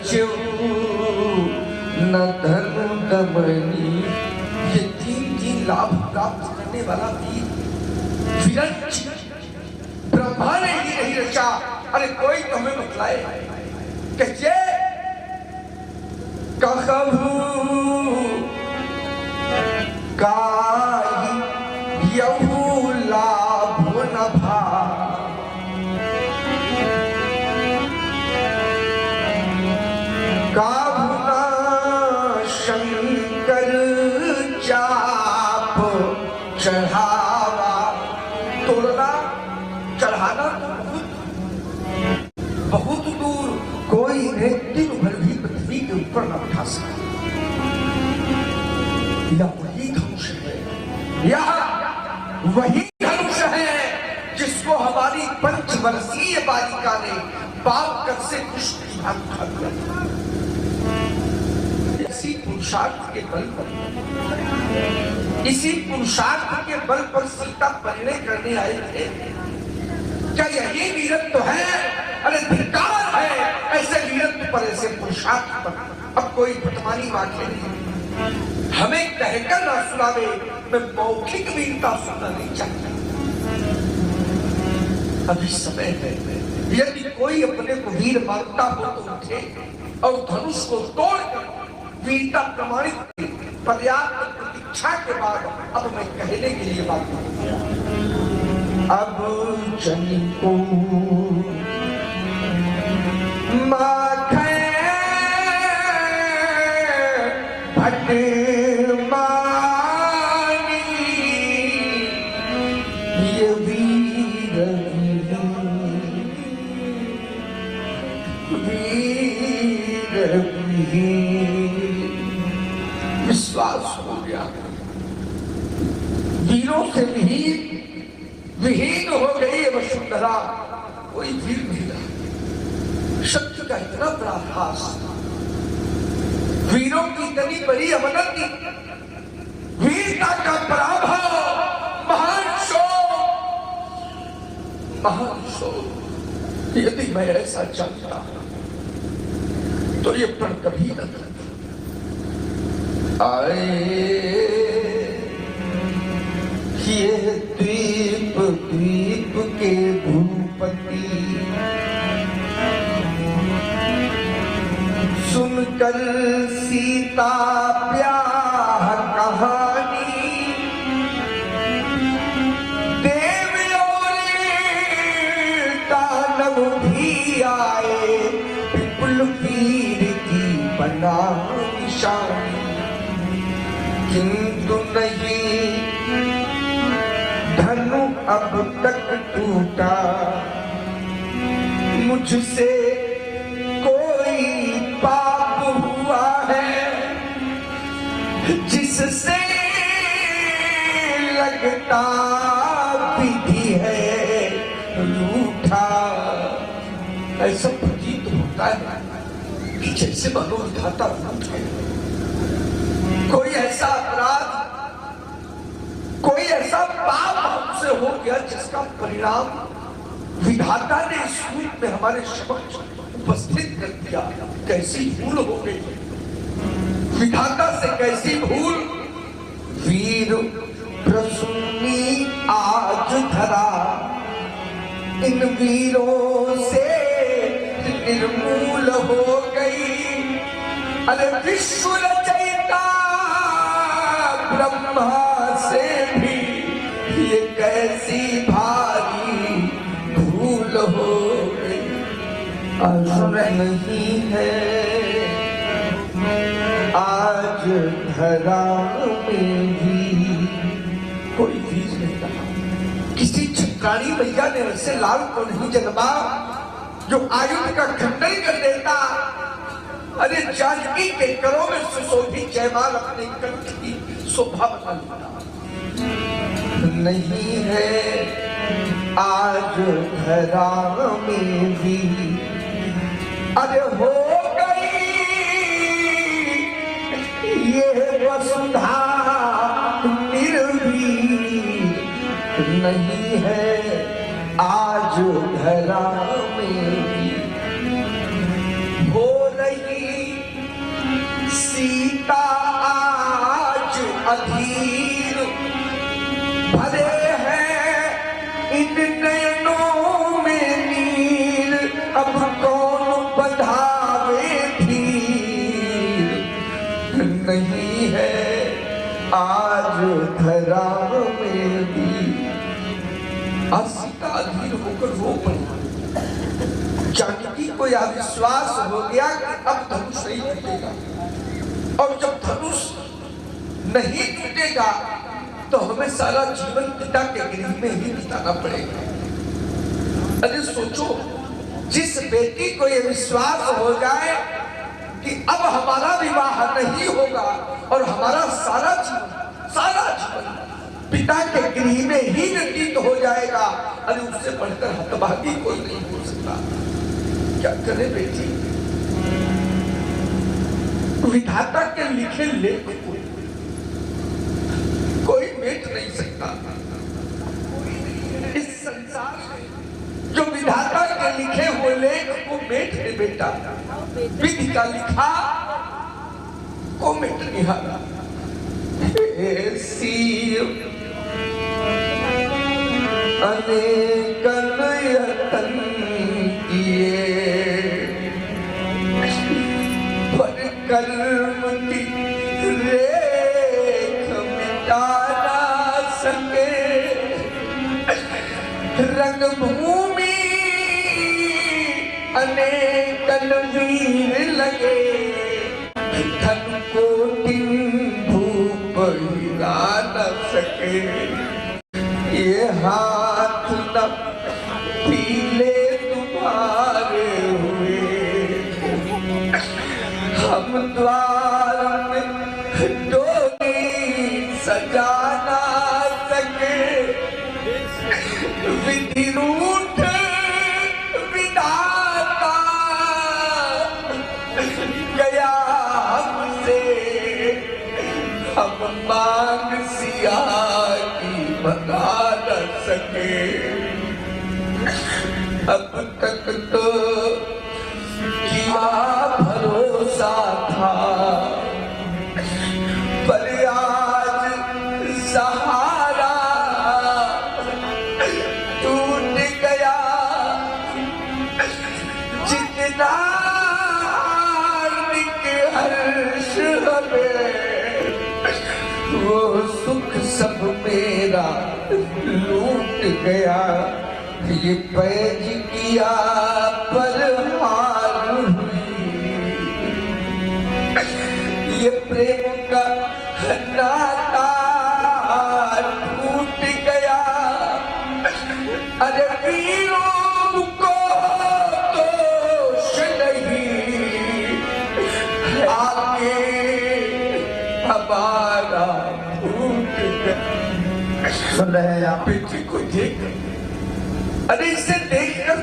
बच्चों न धन कमनी। ये तीन लाभ प्राप्त करने वाला वीर विरंच ब्रह्मा ने ही नहीं रचा। अरे कोई तो हमें बतलाए कैसे कहूं काई यहू लाभ न भा। काहुना शंकर चाप चढ़ावा। तोड़ना चढ़ाना तो बहुत दूर, कोई ने दिन भर भी पृथ्वी के ऊपर न उठा सका। यह वही धनुष है, यह वही धनुष है जिसको हमारी 5 वर्षीय बालिका ने बाप कर से पुष्प की भाग उठा दिया। इसी पुरुषार्थ के बल पर, इसी पुरुषार्थ के बल पर सीता परिणय करने आए थे। क्या यही वीरत्व है? अरे धिक्कार है ऐसे वीरत्व पर, ऐसे पुरुषार्थ पर। अब कोई पटवानी वाक्य नहीं हमें कहकर ना सुनावे, मैं मौखिक वीरता सुनना नहीं चाहता। अभी समय है, यदि कोई अपने को वीर मानता हो तो उठे और धनुष को तोड़कर वीरता प्रमाणित करे। पर्याप्त प्रतीक्षा के बाद अब मैं कहने के लिए बात करूंगा। अब चनिको माखे भट मानी। ये वीर विश्वास हो गया। वीरों से विहीन हो गई वसुंधरा। कोई वीर नहीं रहा। शक्ति का इतना बड़ा ह्रास, वीरों की इतनी बड़ी अवनति, वीरता का पराभव, महान शोक। यदि मैं ऐसा जानता तो ये प्रण कभी न करता। आए ये द्वीप के भूपति, सुनकर सीता ब्याह कहानी। देवयोनि दानव भी आए, विपुल वीर की बना निशानी। किंतु नहीं धनु अब तक टूटा, मुझसे कोई पाप हुआ है, जिससे लगता विधि है रूठा। ऐसा प्रतीत होता है कि जैसे मानो विधाता रूठ है। कोई ऐसा अपराध, कोई ऐसा पाप हमसे हो गया जिसका परिणाम विधाता ने इस रूप में हमारे समक्ष उपस्थित कर दिया। कैसी भूल हो गई विधाता से, कैसी भूल। वीर प्रसूनी आज धरा, इन वीरों से निर्मूल हो गई। अरे विश्व रचयिता ब्रह्मा से भी ये कैसी भारी भूल हो गई। असुर नहीं है आज धरा में भी कोई वीर नहीं रहा। किसी चित्राणी भैया ने वैसे लाल को नहीं जन्मा जो आयुध का खंडन कर देता। अरे जानकी के करों में सुशोभित जयमाल अपने कंठ की शोभा बना लेता। नहीं है आज धरा में भी, अरे हो गई ये वसुधा निर्वीर। नहीं है आज धरा में भी, हो रही अधीर भरे हैं इन नयनों में नीर, अब कौन बढ़ावे धीर, नहीं है आज धरा में भी। आज सीता अधीर होकर रो पड़ी। जानकी को यह विश्वास हो गया कि अब धनुष नहीं टूटेगा, और जब धनुष नहीं टूटेगा तो हमें सारा जीवन पिता के गृह में ही बिताना पड़ेगा। अरे सोचो, जिस बेटी को यह विश्वास हो जाए कि अब हमारा विवाह नहीं होगा और हमारा सारा जीवन पिता के गृह में ही व्यतीत हो जाएगा, अरे उससे बढ़कर हतभागी कोई नहीं हो सकता। क्या करे बेटी, विधाता के लिखे लेख कोई मेट नहीं सकता। इस संसार में जो विधाता के लिखे हुए लेख को मेट है बेटा, विधि का लिखा को मेट निहारा। अनेक यतन किए पर कर्म की रेख मिटा ना सके, रंगभूमि अनेकन वीर लगे, धन को भूप हिला न सके, ये हाथ न पीले तुम्हारे हुए, हम द्वार में डोली सजा ना सके, विधि रूठ विधाता गया हमसे, हम मांग सिया की बता न सके। अब तक तो किया भरोसा था, पर आज सहारा टूट गया, जितना हर्ष हमें वो सुख सब मेरा लूट गया, ये पैज किया पर हार हुई, ये प्रेम का नाता टूट गया, अरे वीरों को दोष नहीं, आगे हमारा टूट गया। सुन रहे हैं आप? बेटी को देख, अरे इसे देखकर